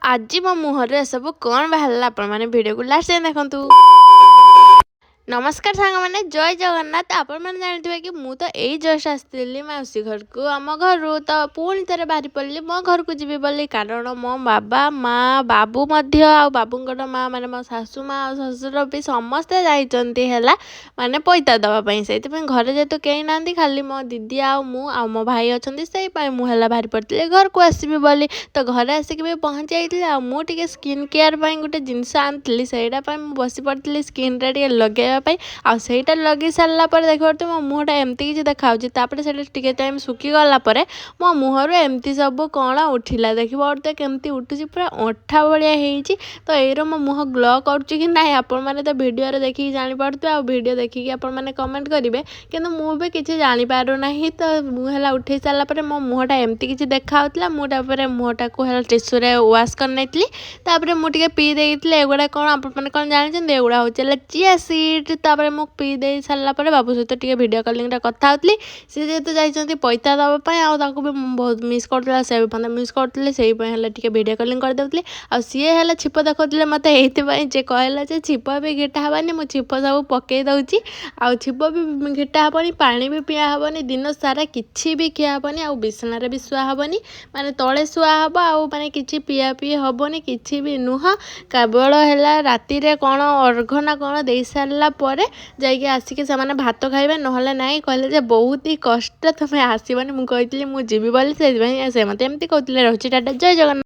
ଆଜି ମୋ ମୁହଁରେ ଏସବୁ କ'ଣ ବାହାରିଲା ଆପଣମାନେ ଭିଡ଼ିଓକୁ ଲାଷ୍ଟ ଯାଏଁ ଦେଖନ୍ତୁ। ନମସ୍କାର ସାଙ୍ଗମାନେ, ଜୟ ଜଗନ୍ନାଥ। ଆପଣମାନେ ଜାଣିଥିବେ କି ମୁଁ ତ ଏଇ ଜଷ୍ଟ ଆସିଥିଲି ମାଉସୀ ଘରକୁ ଆମ ଘରୁ। ତ ପୁଣି ଥରେ ବାହାରି ପଡ଼ିଲି ମୋ ଘରକୁ ଯିବି ବୋଲି, କାରଣ ମୋ ବାବା ମା' ବାବୁ ମଧ୍ୟ ଆଉ ବାବୁଙ୍କର ମା' ମାନେ ମୋ ଶାଶୁ ମା' ଆଉ ଶ୍ୱଶୁର ବି ସମସ୍ତେ ଯାଇଛନ୍ତି ହେଲା ମାନେ ପଇତା ଦେବା ପାଇଁ। ସେଇଥିପାଇଁ ଘରେ ଯେହେତୁ କେହି ନାହାନ୍ତି, ଖାଲି ମୋ ଦିଦି ଆଉ ମୁଁ ଆଉ ମୋ ଭାଇ ଅଛନ୍ତି, ସେଇପାଇଁ ମୁଁ ହେଲା ବାହାରି ପଡ଼ିଥିଲି ଘରକୁ ଆସିବି ବୋଲି। ତ ଘରେ ଆସିକି ବି ପହଞ୍ଚି ଯାଇଥିଲି। ଆଉ ମୁଁ ଟିକେ ସ୍କିନ୍ କେୟାର ପାଇଁ ଗୋଟେ ଜିନିଷ ଆଣିଥିଲି, ସେଇଟା ପାଇଁ ମୁଁ ବସି ପଡ଼ିଥିଲି ସ୍କିନ୍ରେ ଟିକେ ଲଗାଇବା ପାଇଁ। ଆଉ ସେଇଟା ଲଗେଇ ସାରିଲା ପରେ ଦେଖିପାରୁଥିବେ ମୋ ମୁହଁଟା ଏମିତି କିଛି ଦେଖାଯାଉଛି। ତାପରେ ସେଇଟା ଟିକେ ଟାଇମ୍ ଶୁଖିଗଲା ପରେ ମୋ ମୁହଁରୁ ଏମିତି ସବୁ କ'ଣ ଉଠିଲା, ଦେଖିପାରୁଥିବେ କେମିତି ଉଠୁଛି, ପୁରା ଅଠା ଭଳିଆ ହେଇଛି। ତ ଏଇର ମୋ ମୁହଁ ଗ୍ଲୋ କରୁଛି କି ନାହିଁ ଆପଣମାନେ ତ ଭିଡ଼ିଓରେ ଦେଖିକି ଜାଣିପାରୁଥିବେ। ଆଉ ଭିଡ଼ିଓ ଦେଖିକି ଆପଣମାନେ କମେଣ୍ଟ କରିବେ, କିନ୍ତୁ ମୁଁ ବି କିଛି ଜାଣିପାରୁନାହିଁ। ତ ମୁଁ ହେଲା ଉଠେଇ ସାରିଲା ପରେ ମୋ ମୁହଁଟା ଏମିତି କିଛି ଦେଖାଯାଉଥିଲା। ମୁଁ ତାପରେ ମୁହଁଟାକୁ ହେଲା ଟିସୁରେ ୱାଶ୍ କରିନେଇଥିଲି। ତାପରେ ମୁଁ ଟିକେ ପିଇ ଦେଇଥିଲି। ଏଗୁଡ଼ା କ'ଣ ଆପଣମାନେ କ'ଣ ଜାଣିଛନ୍ତି? ଏଗୁଡ଼ା ହେଉଛି ହେଲା ଚିଆ ସିଡ୍। ତାପରେ ମୁଁ ପିଇ ଦେଇ ସାରିଲା ପରେ ବାବୁ ସହିତ ଟିକେ ଭିଡ଼ିଓ କଲିଂରେ କଥା ହେଉଥିଲି। ସେ ଯେହେତୁ ଯାଇଛନ୍ତି ପଇତା ଦେବା ପାଇଁ, ଆଉ ତାଙ୍କୁ ବି ମୁଁ ବହୁତ ମିସ୍ କରୁଥିଲା, ସେ ବି ମୋତେ ମିସ୍ କରୁଥିଲେ, ସେଇପାଇଁ ହେଲା ଟିକେ ଭିଡ଼ିଓ କଲିଂ କରିଦେଉଥିଲି। ଆଉ ସିଏ ହେଲା ଛିପ ଦେଖାଉଥିଲେ ମୋତେ ଏଇଥିପାଇଁ, ଯେ କହିଲା ଯେ ଛିପ ବି ଘିଟା ହେବନି, ମୁଁ ଛିପ ସବୁ ପକେଇ ଦେଉଛି। ଆଉ ଛିପ ବି ଘିଟା ହେବନି, ପାଣି ବି ପିଆ ହେବନି, ଦିନ ସାରା କିଛି ବି ଖିଆ ହେବନି, ଆଉ ବିଛଣାରେ ବି ଶୁଆ ହେବନି, ମାନେ ତଳେ ଶୁଆ ହେବ, ଆଉ ମାନେ କିଛି ପିଆ ପିଇ ହେବନି, କିଛି ବି ନୁହଁ। କେବଳ ହେଲା ରାତିରେ କ'ଣ ଅର୍ଘ ନା କ'ଣ ଦେଇସାରିଲା ପରେ ଯାଇକି ଆସିକି ସେମାନେ ଭାତ ଖାଇବେ, ନହେଲେ ନାହିଁ। କହିଲେ ଯେ ବହୁତ ହି କଷ୍ଟ, ତମେ ଆସିବନି। ମୁଁ କହିଥିଲି ମୁଁ ଯିବି ବୋଲି, ସେଇଥିପାଇଁ ସେ ମୋତେ ଏମିତି କହୁଥିଲେ। ରହୁଛି ଟାଟା, ଜୟ ଜଗନ୍ନାଥ।